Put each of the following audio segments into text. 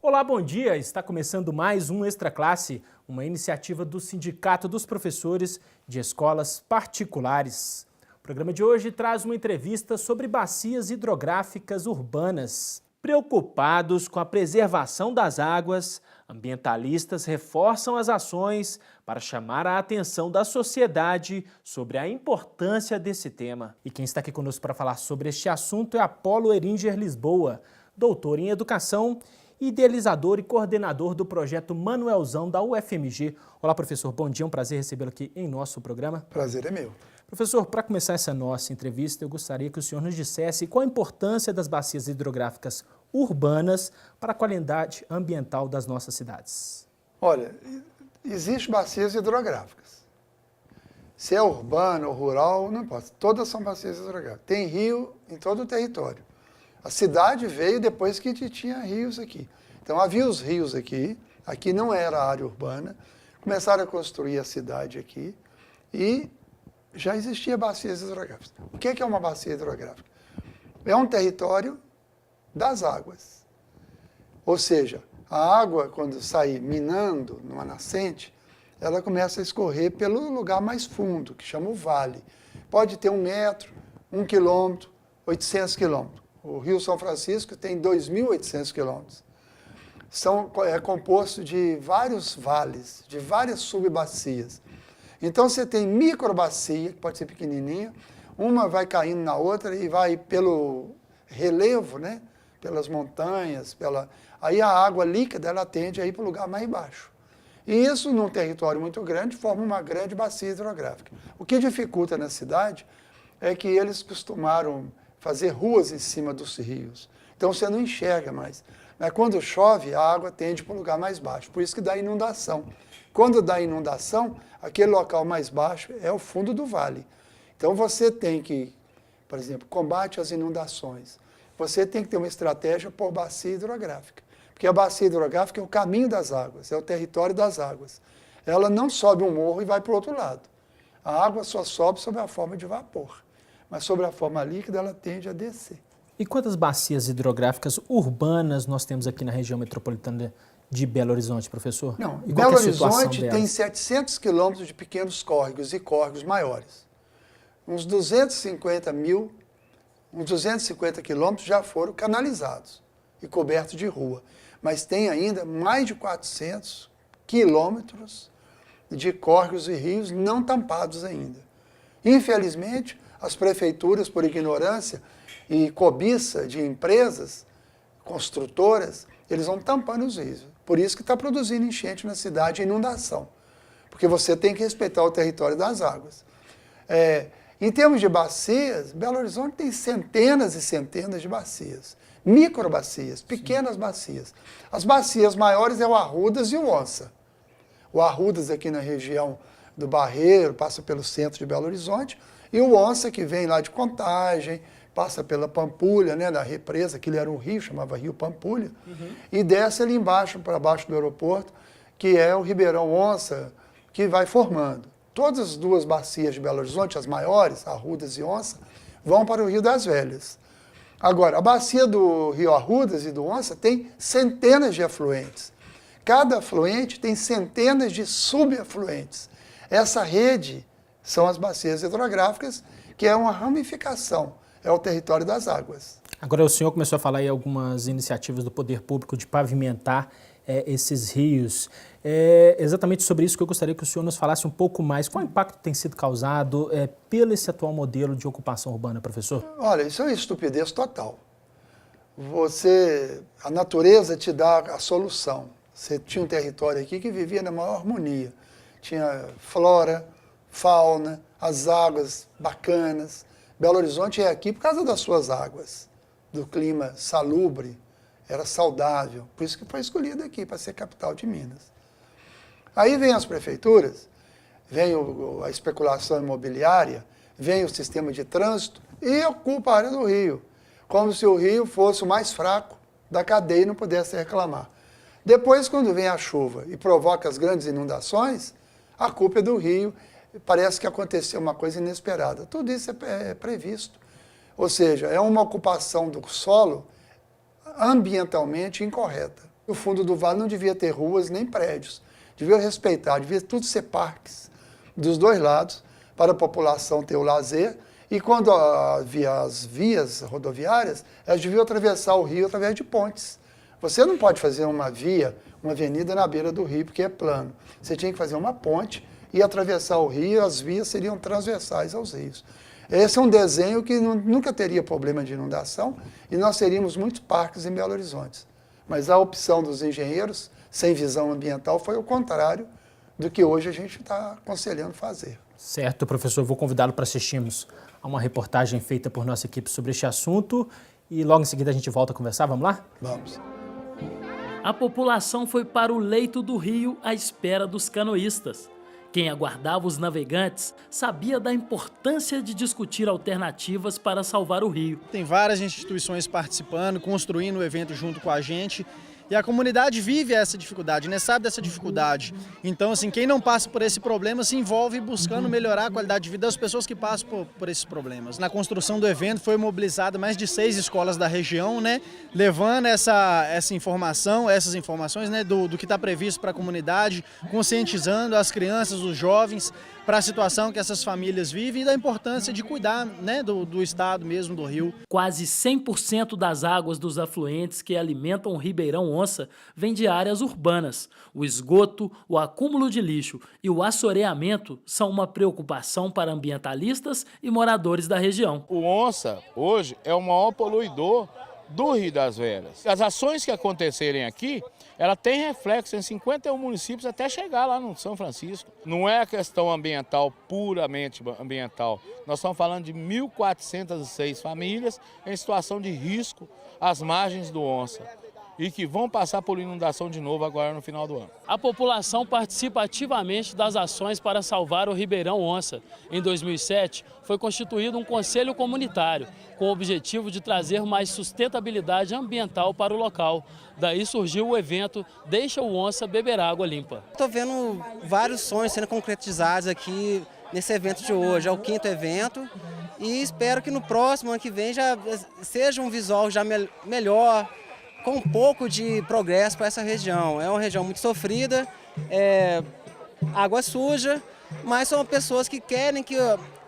Olá, bom dia! Está começando mais um Extra Classe, uma iniciativa do Sindicato dos Professores de Escolas Particulares. O programa de hoje traz uma entrevista sobre bacias hidrográficas urbanas. Preocupados com a preservação das águas, ambientalistas reforçam as ações para chamar a atenção da sociedade sobre a importância desse tema. E quem está aqui conosco para falar sobre este assunto é Apolo Eringer Lisboa, doutor em Educação, idealizador e coordenador do projeto Manuelzão da UFMG. Olá, professor, bom dia, é um prazer recebê-lo aqui em nosso programa. Prazer é meu. Professor, para começar essa nossa entrevista, eu gostaria que o senhor nos dissesse qual a importância das bacias hidrográficas urbanas para a qualidade ambiental das nossas cidades. Olha, existem bacias hidrográficas. Se é urbano ou rural, não importa. Todas são bacias hidrográficas. Tem rio em todo o território. A cidade veio depois que tinha rios aqui. Então havia os rios aqui não era área urbana, começaram a construir a cidade aqui e já existia bacias hidrográficas. O que é uma bacia hidrográfica? É um território das águas. Ou seja, a água, quando sai minando numa nascente, ela começa a escorrer pelo lugar mais fundo, que chama o vale. Pode ter 1 metro, 1 quilômetro, 800 quilômetros. O Rio São Francisco tem 2.800 quilômetros. É composto de vários vales, de várias subbacias. Então você tem microbacia, que pode ser pequenininha, uma vai caindo na outra e vai pelo relevo, né? Pelas montanhas, aí a água líquida ela tende a ir para o lugar mais baixo. E isso, num território muito grande, forma uma grande bacia hidrográfica. O que dificulta na cidade é que eles costumaram fazer ruas em cima dos rios. Então você não enxerga mais. Mas quando chove, a água tende para o lugar mais baixo. Por isso que dá inundação. Quando dá inundação, aquele local mais baixo é o fundo do vale. Então você tem que, por exemplo, combate às inundações. Você tem que ter uma estratégia por bacia hidrográfica. Porque a bacia hidrográfica é o caminho das águas, é o território das águas. Ela não sobe um morro e vai para o outro lado. A água só sobe sob a forma de vapor. Mas sobre a forma líquida ela tende a descer. E quantas bacias hidrográficas urbanas nós temos aqui na região metropolitana de Belo Horizonte, professor? Não, e Belo qual é a situação Horizonte delas? tem 700 quilômetros de pequenos córregos e córregos maiores. Uns 250 quilômetros já foram canalizados e cobertos de rua. Mas tem ainda mais de 400 quilômetros de córregos e rios não tampados ainda. Infelizmente, as prefeituras, por ignorância e cobiça de empresas construtoras, eles vão tampando os rios. Por isso que está produzindo enchente na cidade e inundação. Porque você tem que respeitar o território das águas. Em termos de bacias, Belo Horizonte tem centenas e centenas de bacias. Microbacias, pequenas bacias. As bacias maiores é o Arrudas e o Onça. O Arrudas aqui na região do Barreiro, passa pelo centro de Belo Horizonte, e o Onça, que vem lá de Contagem, passa pela Pampulha, né, da represa, aquele era um rio, chamava Rio Pampulha, e desce ali embaixo, para baixo do aeroporto, que é o Ribeirão Onça, que vai formando. Todas as duas bacias de Belo Horizonte, as maiores, Arrudas e Onça, vão para o Rio das Velhas. Agora, a bacia do Rio Arrudas e do Onça tem centenas de afluentes. Cada afluente tem centenas de subafluentes. Essa rede são as bacias hidrográficas, que é uma ramificação, é o território das águas. Agora o senhor começou a falar aí algumas iniciativas do poder público de pavimentar esses rios. É exatamente sobre isso que eu gostaria que o senhor nos falasse um pouco mais. Qual o impacto tem sido causado pelo esse atual modelo de ocupação urbana, professor? Olha, isso é uma estupidez total. A natureza te dá a solução. Você tinha um território aqui que vivia na maior harmonia. Tinha flora, fauna, as águas bacanas. Belo Horizonte é aqui por causa das suas águas, do clima salubre, era saudável, por isso que foi escolhido aqui para ser capital de Minas. Aí vem as prefeituras, vem a especulação imobiliária, vem o sistema de trânsito e ocupa a área do rio, como se o rio fosse o mais fraco da cadeia e não pudesse reclamar. Depois, quando vem a chuva e provoca as grandes inundações, a culpa é do rio. Parece que aconteceu uma coisa inesperada. Tudo isso é previsto. Ou seja, é uma ocupação do solo ambientalmente incorreta. O fundo do vale não devia ter ruas nem prédios. Devia respeitar, devia tudo ser parques dos dois lados, para a população ter o lazer. E quando havia as vias rodoviárias, elas deviam atravessar o rio através de pontes. Você não pode fazer uma via, uma avenida na beira do rio, porque é plano. Você tinha que fazer uma ponte e atravessar o rio, as vias seriam transversais aos rios. Esse é um desenho que nunca teria problema de inundação e nós teríamos muitos parques em Belo Horizonte. Mas a opção dos engenheiros, sem visão ambiental, foi o contrário do que hoje a gente está aconselhando fazer. Certo, professor. Eu vou convidá-lo para assistirmos a uma reportagem feita por nossa equipe sobre este assunto e logo em seguida a gente volta a conversar. Vamos lá? Vamos. A população foi para o leito do rio à espera dos canoístas. Quem aguardava os navegantes sabia da importância de discutir alternativas para salvar o rio. Tem várias instituições participando, construindo o evento junto com a gente. E a comunidade vive essa dificuldade, né? Sabe dessa dificuldade. Então, assim, quem não passa por esse problema se envolve buscando melhorar a qualidade de vida das pessoas que passam por esses problemas. Na construção do evento foi mobilizada mais de 6 escolas da região, né? Levando essas informações, né? do que está previsto para a comunidade, conscientizando as crianças, os jovens, para a situação que essas famílias vivem e da importância de cuidar, né? do estado mesmo, do rio. Quase 100% das águas dos afluentes que alimentam o Ribeirão Onça vem de áreas urbanas. O esgoto, o acúmulo de lixo e o assoreamento são uma preocupação para ambientalistas e moradores da região. O Onça, hoje, é o maior poluidor do Rio das Velhas. As ações que acontecerem aqui, ela tem reflexo em 51 municípios até chegar lá no São Francisco. Não é a questão ambiental, puramente ambiental. Nós estamos falando de 1.406 famílias em situação de risco às margens do Onça e que vão passar por inundação de novo agora no final do ano. A população participa ativamente das ações para salvar o Ribeirão Onça. Em 2007, foi constituído um conselho comunitário, com o objetivo de trazer mais sustentabilidade ambiental para o local. Daí surgiu o evento Deixa o Onça Beber Água Limpa. Estou vendo vários sonhos sendo concretizados aqui nesse evento de hoje. É o 5º evento e espero que no próximo ano que vem já seja um visual já melhor, com um pouco de progresso para essa região. É uma região muito sofrida, água suja, mas são pessoas que querem que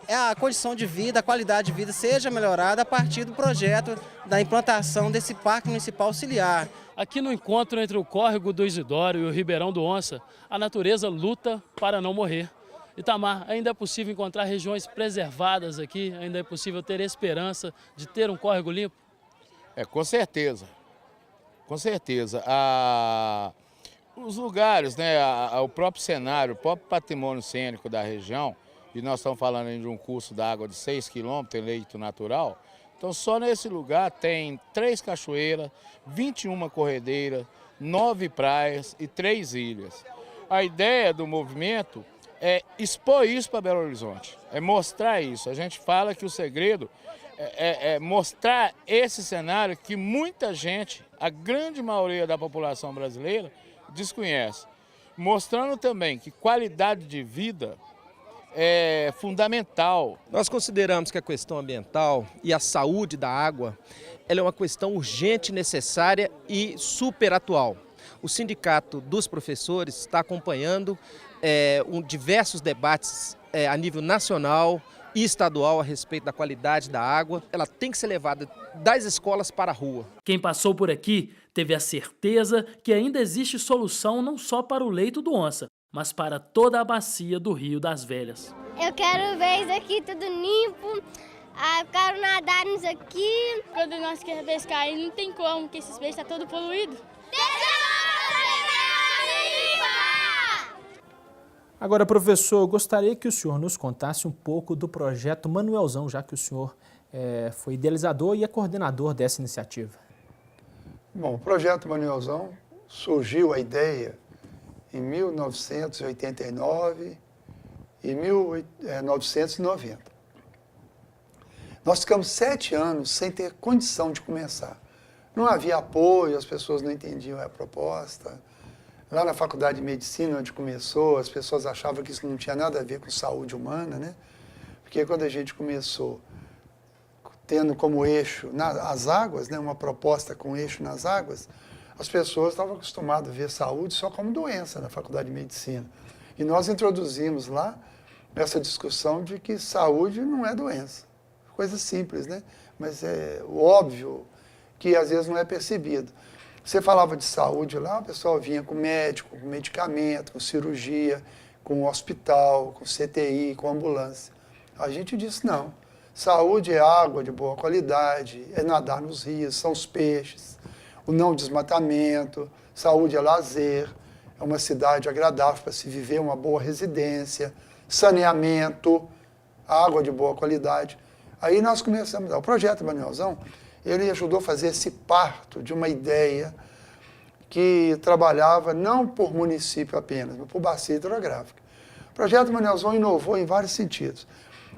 a condição de vida, a qualidade de vida seja melhorada a partir do projeto da implantação desse Parque Municipal Auxiliar. Aqui no encontro entre o Córrego do Isidoro e o Ribeirão do Onça, a natureza luta para não morrer. Itamar, ainda é possível encontrar regiões preservadas aqui? Ainda é possível ter esperança de ter um córrego limpo? Com certeza. Com certeza. Os lugares, né, o próprio cenário, o próprio patrimônio cênico da região, e nós estamos falando de um curso d'água de 6 quilômetros em leito natural, então só nesse lugar tem 3 cachoeiras, 21 corredeiras, 9 praias e 3 ilhas. A ideia do movimento é expor isso para Belo Horizonte, é mostrar isso. A gente fala que o segredo é mostrar esse cenário que muita gente, a grande maioria da população brasileira, desconhece. Mostrando também que qualidade de vida é fundamental. Nós consideramos que a questão ambiental e a saúde da água ela é uma questão urgente, necessária e super atual. O Sindicato dos Professores está acompanhando diversos debates a nível nacional e estadual a respeito da qualidade da água. Ela tem que ser levada das escolas para a rua. Quem passou por aqui teve a certeza que ainda existe solução não só para o leito do Onça, mas para toda a bacia do Rio das Velhas. Eu quero ver isso aqui tudo limpo, eu quero nadar nisso aqui. Quando nós queremos pescar, não tem como, porque esses peixes estão todo poluído. Agora, professor, eu gostaria que o senhor nos contasse um pouco do projeto Manuelzão, já que o senhor foi idealizador e é coordenador dessa iniciativa. Bom, o projeto Manuelzão surgiu a ideia em 1989 e 1990. Nós ficamos 7 anos sem ter condição de começar. Não havia apoio, as pessoas não entendiam a proposta. Lá na faculdade de medicina, onde começou, as pessoas achavam que isso não tinha nada a ver com saúde humana, né? Porque quando a gente começou tendo como eixo as águas, né, uma proposta com eixo nas águas, as pessoas estavam acostumadas a ver saúde só como doença na Faculdade de Medicina. E nós introduzimos lá essa discussão de que saúde não é doença. Coisa simples, né? Mas é o óbvio que às vezes não é percebido. Você falava de saúde lá, o pessoal vinha com médico, com medicamento, com cirurgia, com hospital, com CTI, com ambulância. A gente disse não. Saúde é água de boa qualidade, é nadar nos rios, são os peixes, o não desmatamento, saúde é lazer, é uma cidade agradável para se viver, uma boa residência, saneamento, água de boa qualidade. Aí nós começamos, o projeto Manuelzão, ele ajudou a fazer esse parto de uma ideia que trabalhava não por município apenas, mas por bacia hidrográfica. O projeto Manuelzão inovou em vários sentidos.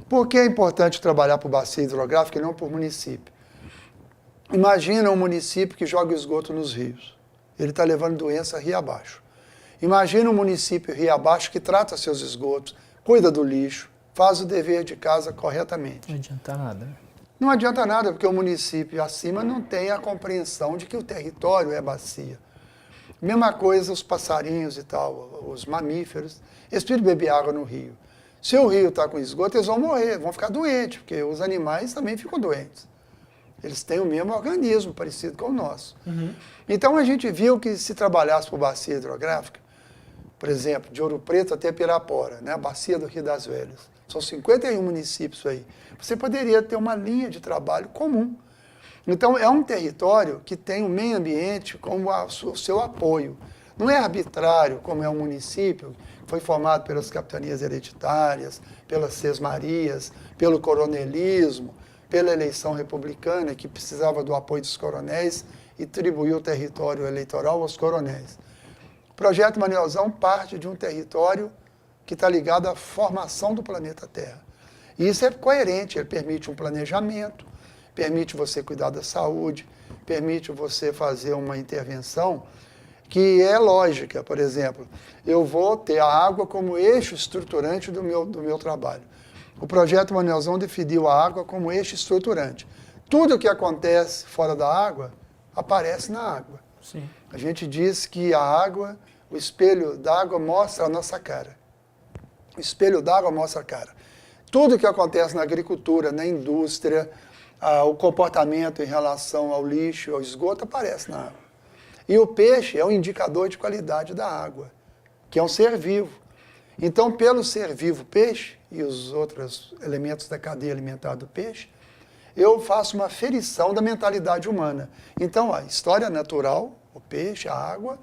Por que é importante trabalhar por bacia hidrográfica e não por município? Imagina um município que joga esgoto nos rios. Ele está levando doença rio abaixo. Imagina um município rio abaixo que trata seus esgotos, cuida do lixo, faz o dever de casa corretamente. Não adianta nada. Não adianta nada, porque o município acima não tem a compreensão de que o território é bacia. Mesma coisa os passarinhos e tal, os mamíferos, eles precisam beber água no rio. Se o rio está com esgoto, eles vão morrer, vão ficar doentes, porque os animais também ficam doentes. Eles têm o mesmo organismo, parecido com o nosso. Então a gente viu que se trabalhasse por bacia hidrográfica, por exemplo, de Ouro Preto até Pirapora, né, a bacia do Rio das Velhas, são 51 municípios aí, você poderia ter uma linha de trabalho comum. Então é um território que tem o meio ambiente como o seu apoio. Não é arbitrário, como é um município, foi formado pelas capitanias hereditárias, pelas sesmarias, pelo coronelismo, pela eleição republicana, que precisava do apoio dos coronéis e atribuiu o território eleitoral aos coronéis. O projeto Manuelzão parte de um território que está ligado à formação do planeta Terra. E isso é coerente, ele permite um planejamento, permite você cuidar da saúde, permite você fazer uma intervenção que é lógica. Por exemplo, eu vou ter a água como eixo estruturante do meu trabalho. O projeto Manuelzão definiu a água como eixo estruturante. Tudo que acontece fora da água, aparece na água. Sim. A gente diz que a água, o espelho d'água mostra a nossa cara. O espelho d'água mostra a cara. Tudo que acontece na agricultura, na indústria, o comportamento em relação ao lixo, ao esgoto, aparece na água. E o peixe é um indicador de qualidade da água, que é um ser vivo. Então, pelo ser vivo peixe e os outros elementos da cadeia alimentar do peixe, eu faço uma aferição da mentalidade humana. Então, a história natural, o peixe, a água,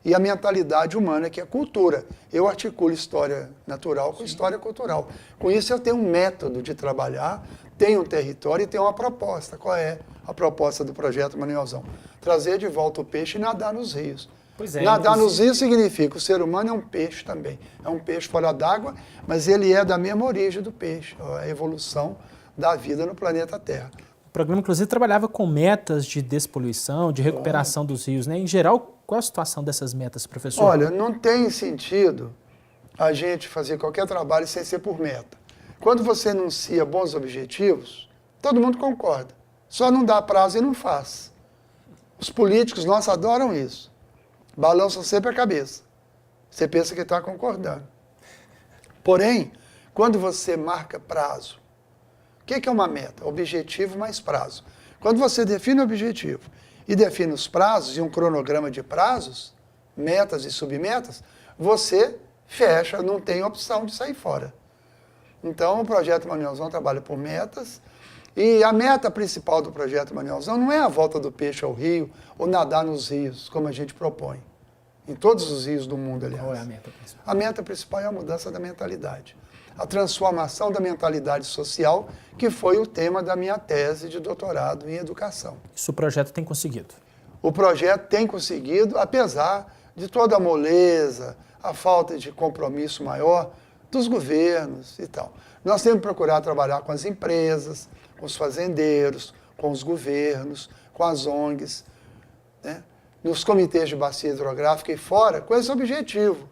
e a mentalidade humana, que é a cultura. Eu articulo história natural com história cultural. Com isso, eu tenho um método de trabalhar, tenho um território e tenho uma proposta. Qual é a proposta do projeto Manuelzão? Trazer de volta o peixe e nadar nos rios. Pois é, nadar nos rios significa que o ser humano é um peixe também. É um peixe fora d'água, mas ele é da mesma origem do peixe, a evolução da vida no planeta Terra. O programa, inclusive, trabalhava com metas de despoluição, de recuperação dos rios, né? Em geral, qual a situação dessas metas, professor? Olha, não tem sentido a gente fazer qualquer trabalho sem ser por meta. Quando você enuncia bons objetivos, todo mundo concorda. Só não dá prazo e não faz. Os políticos, nós adoram isso. Balançam sempre a cabeça. Você pensa que está concordando. Porém, quando você marca prazo, o que é uma meta? Objetivo mais prazo. Quando você define o objetivo e define os prazos e um cronograma de prazos, metas e submetas, você fecha, não tem opção de sair fora. Então, o projeto Manuelzão trabalha por metas, e a meta principal do projeto Manuelzão não é a volta do peixe ao rio ou nadar nos rios, como a gente propõe. Em todos os rios do mundo, aliás. Qual é a meta principal? A meta principal é a mudança da mentalidade. A transformação da mentalidade social, que foi o tema da minha tese de doutorado em educação. Isso o projeto tem conseguido? O projeto tem conseguido, apesar de toda a moleza, a falta de compromisso maior dos governos e tal. Nós temos que procurar trabalhar com as empresas, com os fazendeiros, com os governos, com as ONGs, né? Nos comitês de bacia hidrográfica e fora, com esse objetivo.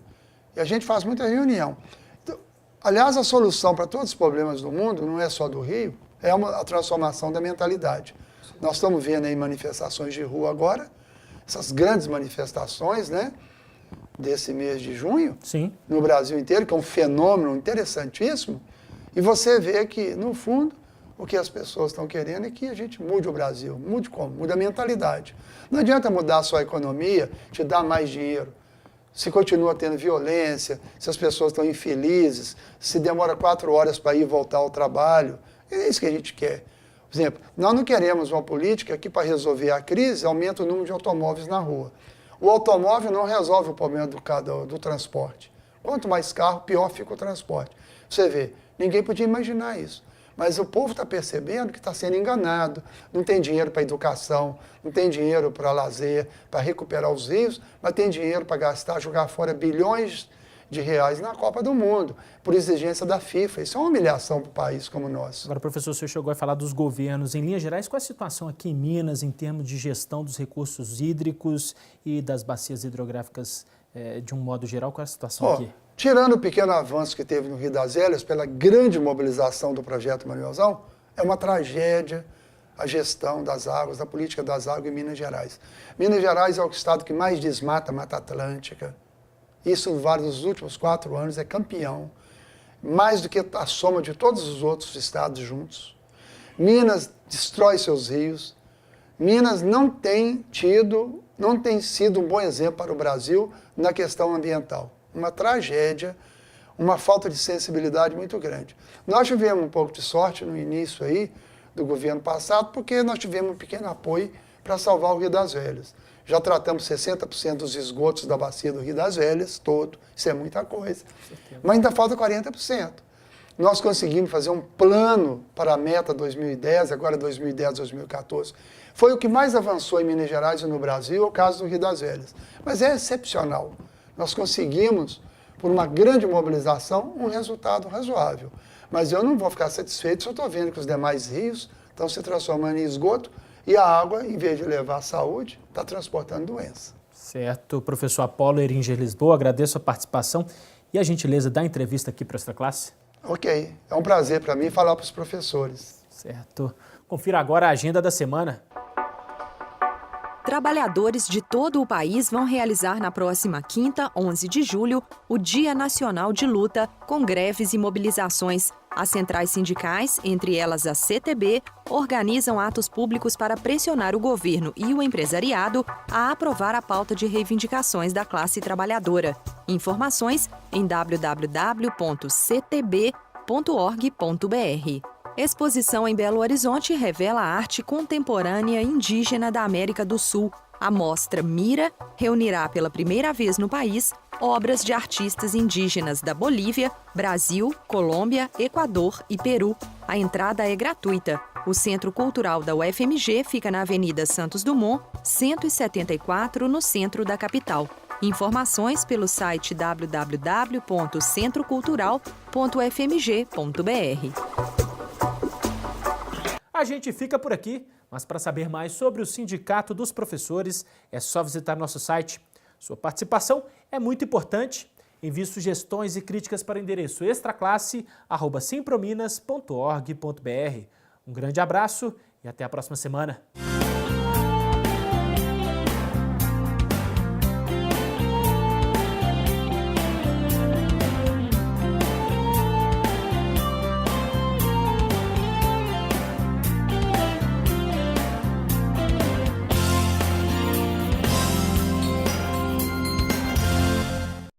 E a gente faz muita reunião. Então, aliás, a solução para todos os problemas do mundo, não é só do Rio, é a transformação da mentalidade. Nós estamos vendo aí manifestações de rua agora, essas grandes manifestações, né, desse mês de junho, Sim. no Brasil inteiro, que é um fenômeno interessantíssimo, e você vê que, no fundo, o que as pessoas estão querendo é que a gente mude o Brasil. Mude como? Mude a mentalidade. Não adianta mudar só a economia, te dar mais dinheiro. Se continua tendo violência, se as pessoas estão infelizes, se demora 4 horas para ir e voltar ao trabalho, é isso que a gente quer. Por exemplo, nós não queremos uma política que, para resolver a crise, aumenta o número de automóveis na rua. O automóvel não resolve o problema do transporte. Quanto mais carro, pior fica o transporte. Você vê, ninguém podia imaginar isso. Mas o povo está percebendo que está sendo enganado. Não tem dinheiro para educação, não tem dinheiro para lazer, para recuperar os rios, mas tem dinheiro para gastar, jogar fora bilhões de reais na Copa do Mundo, por exigência da FIFA. Isso é uma humilhação para um país como o nosso. Agora, professor, o senhor chegou a falar dos governos. Em linhas gerais, qual é a situação aqui em Minas em termos de gestão dos recursos hídricos e das bacias hidrográficas de um modo geral? Qual é a situação aqui? Tirando o pequeno avanço que teve no Rio das Velhas, pela grande mobilização do projeto Manuelzão, é uma tragédia a gestão das águas, a política das águas em Minas Gerais. Minas Gerais é o estado que mais desmata a Mata Atlântica. Isso, nos últimos 4 anos, é campeão. Mais do que a soma de todos os outros estados juntos. Minas destrói seus rios. Minas não tem sido um bom exemplo para o Brasil na questão ambiental. Uma tragédia, uma falta de sensibilidade muito grande. Nós tivemos um pouco de sorte no início aí do governo passado, porque nós tivemos um pequeno apoio para salvar o Rio das Velhas. Já tratamos 60% dos esgotos da bacia do Rio das Velhas, todo. Isso é muita coisa. Mas ainda falta 40%. Nós conseguimos fazer um plano para a meta 2010, agora 2010, 2014. Foi o que mais avançou em Minas Gerais e no Brasil, o caso do Rio das Velhas. Mas é excepcional. Nós conseguimos, por uma grande mobilização, um resultado razoável. Mas eu não vou ficar satisfeito se eu estou vendo que os demais rios estão se transformando em esgoto e a água, em vez de levar à saúde, está transportando doença. Certo. Professor Apolo Eringer Lisboa, agradeço a participação e a gentileza da entrevista aqui para esta classe. Ok. É um prazer para mim falar para os professores. Certo. Confira agora a agenda da semana. Trabalhadores de todo o país vão realizar na próxima quinta, 11 de julho, o Dia Nacional de Luta, com greves e mobilizações. As centrais sindicais, entre elas a CTB, organizam atos públicos para pressionar o governo e o empresariado a aprovar a pauta de reivindicações da classe trabalhadora. Informações em www.ctb.org.br. Exposição em Belo Horizonte revela a arte contemporânea indígena da América do Sul. A mostra Mira reunirá pela primeira vez no país obras de artistas indígenas da Bolívia, Brasil, Colômbia, Equador e Peru. A entrada é gratuita. O Centro Cultural da UFMG fica na Avenida Santos Dumont, 174, no centro da capital. Informações pelo site www.centrocultural.fmg.br. A gente fica por aqui, mas para saber mais sobre o Sindicato dos Professores, é só visitar nosso site. Sua participação é muito importante. Envie sugestões e críticas para o endereço extraclasse@simprominas.org.br. Um grande abraço e até a próxima semana.